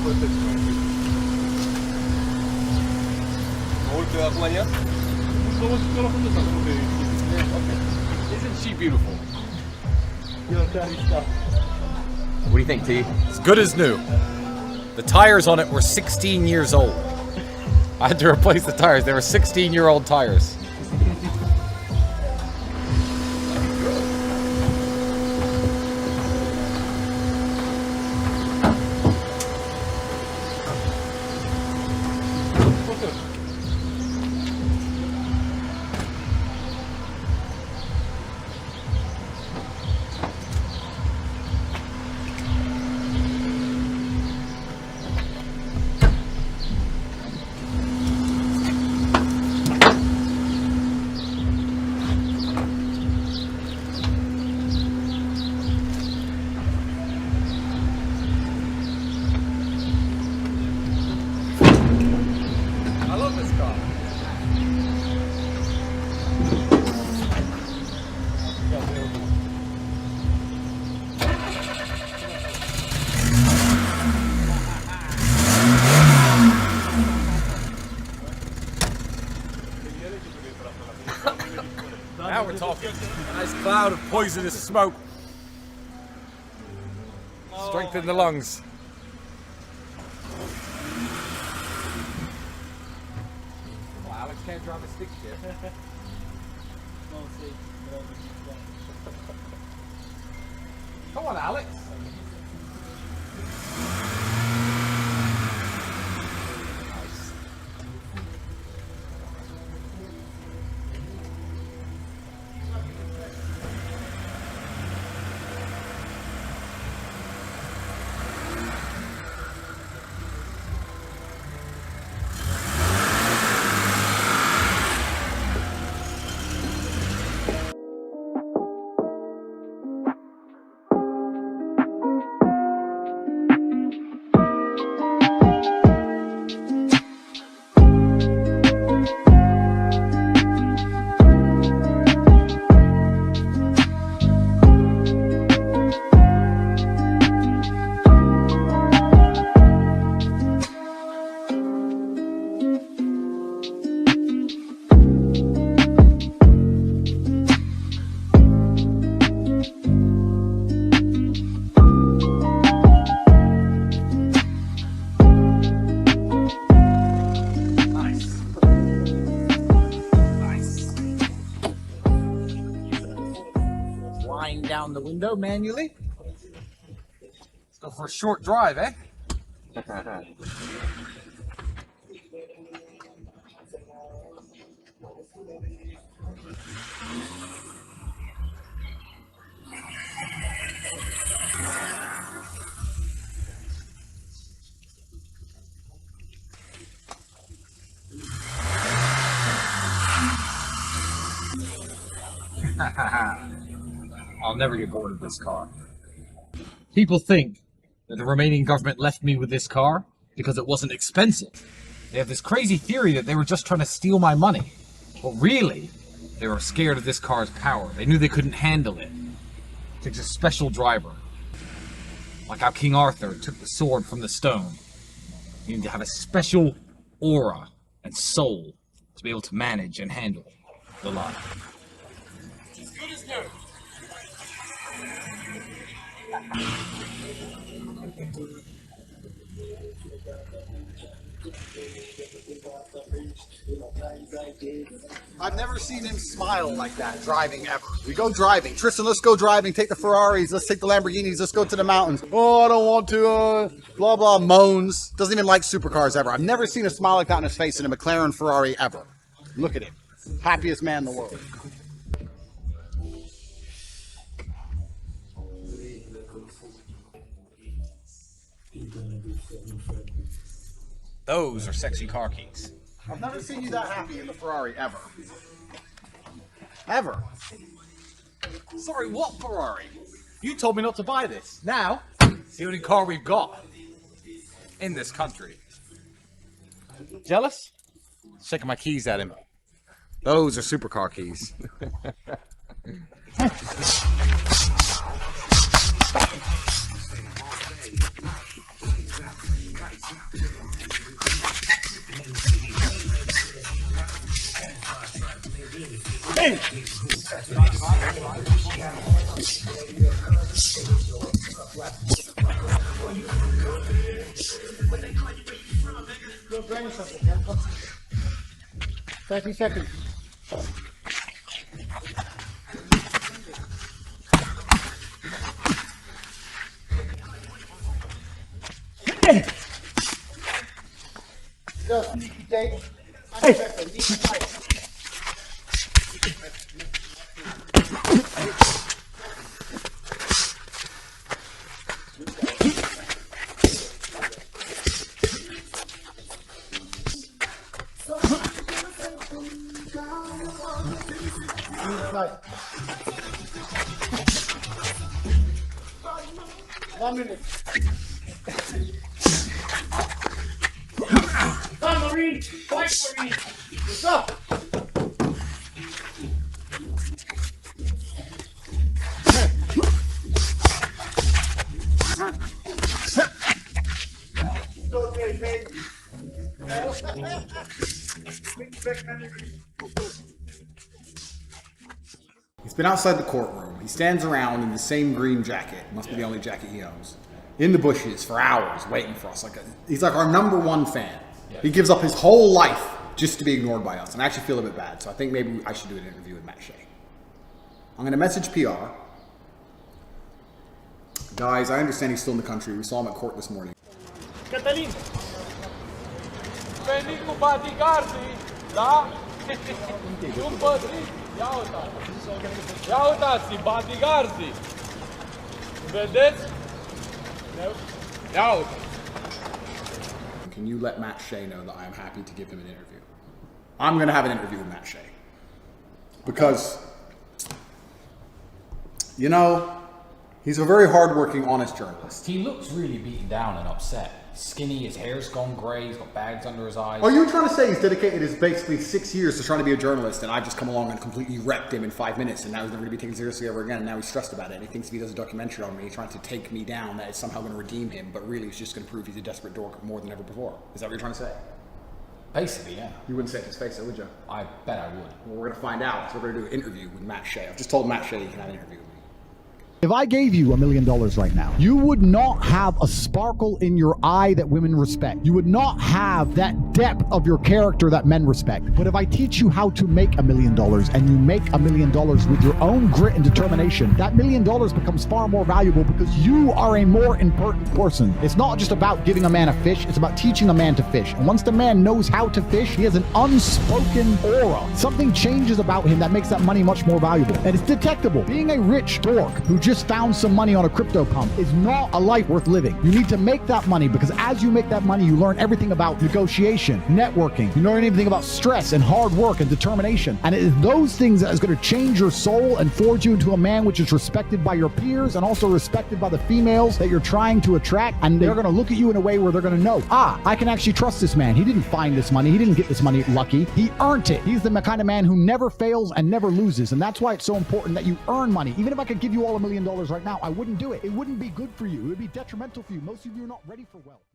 Isn't she beautiful? What do you think, T? As good as new. The tires on it were 16 years old. I had to replace the tires. They were 16-year-old tires. Now we're talking. Nice cloud of poisonous smoke. Strengthen the lungs. Well, Alex can't drive a stick shift. Come on, Alex. Down the window manually. Let's go for a short drive, eh? I'll never get bored of this car. People think that the Romanian government left me with this car because it wasn't expensive. They have this crazy theory that they were just trying to steal my money. But really, they were scared of this car's power. They knew they couldn't handle it. It takes a special driver. Like how King Arthur took the sword from the stone. You need to have a special aura and soul to be able to manage and handle the lot. As good as new. I've never seen him smile like that driving ever. We go driving. Tristan, let's go driving. Take the Ferraris. Let's take the Lamborghinis. Let's go to the mountains. Oh, I don't want to. Blah, blah, moans. Doesn't even like supercars ever. I've never seen a smile like that on his face in a McLaren Ferrari ever. Look at him. Happiest man in the world. Those are sexy car keys. I've never seen you that happy in the Ferrari ever. Ever. Sorry, what Ferrari? You told me not to buy this. Now, it's the only car we've got in this country. Jealous? Shaking my keys at him. Those are supercar keys. Hey. 30 seconds. Just sneaky take. Hey. 1 minute. Come, Marine! Fight, Marine! What's up? Okay, baby. He's been outside the courtroom. He stands around in the same green jacket, must be the only jacket he owns, in the bushes for hours waiting for us. He's like our #1 fan. He gives up his whole life just to be ignored by us, and I actually feel a bit bad, so I think maybe I should do an interview with Matt Shea. I'm going to message PR. Guys, I understand he's still in the country. We saw him at court this morning. Cătălin, veni cu bodyguardii, da? Un pădrit, ia uitați. Ia uitați, bodyguardii. Vedeți? Ia uitați. Can you let Matt Shea know that I am happy to give him an interview? I'm going to have an interview with Matt Shea. Because, you know, he's a very hardworking, honest journalist. He looks really beaten down and upset. Skinny, his hair's gone grey, he's got bags under his eyes. Are you trying to say he's dedicated his basically 6 years to trying to be a journalist, and I've just come along and completely wrecked him in 5 minutes, and now he's never going to be taken seriously ever again, and now he's stressed about it, and he thinks if he does a documentary on me, he's trying to take me down, that it's somehow going to redeem him, but really it's just going to prove he's a desperate dork more than ever before. Is that what you're trying to say? Basically, yeah. You wouldn't say it to his face, though, would you? I bet I would. Well, we're going to find out, so we're going to do an interview with Matt Shea. I've just told Matt Shea he can have an interview with me. If I gave you $1 million right now, you would not have a sparkle in your eye that women respect. You would not have that depth of your character that men respect. But if I teach you how to make $1 million and you make $1 million with your own grit and determination, that $1 million becomes far more valuable because you are a more important person. It's not just about giving a man a fish, it's about teaching a man to fish. And once the man knows how to fish, he has an unspoken aura. Something changes about him that makes that money much more valuable. And it's detectable. Being a rich dork who just found some money on a crypto pump is not a life worth living. You need to make that money, because as you make that money, you learn everything about negotiation, networking, you learn everything about stress and hard work and determination. And it is those things that is going to change your soul and forge you into a man which is respected by your peers and also respected by the females that you're trying to attract. And they're going to look at you in a way where they're going to know, I can actually trust this man. He didn't find this money. He didn't get this money lucky. He earned it. He's the kind of man who never fails and never loses. And that's why it's so important that you earn money. Even if I could give you all $1 million right now, I wouldn't do it. It wouldn't be good for you. It would be detrimental for you. Most of you are not ready for wealth.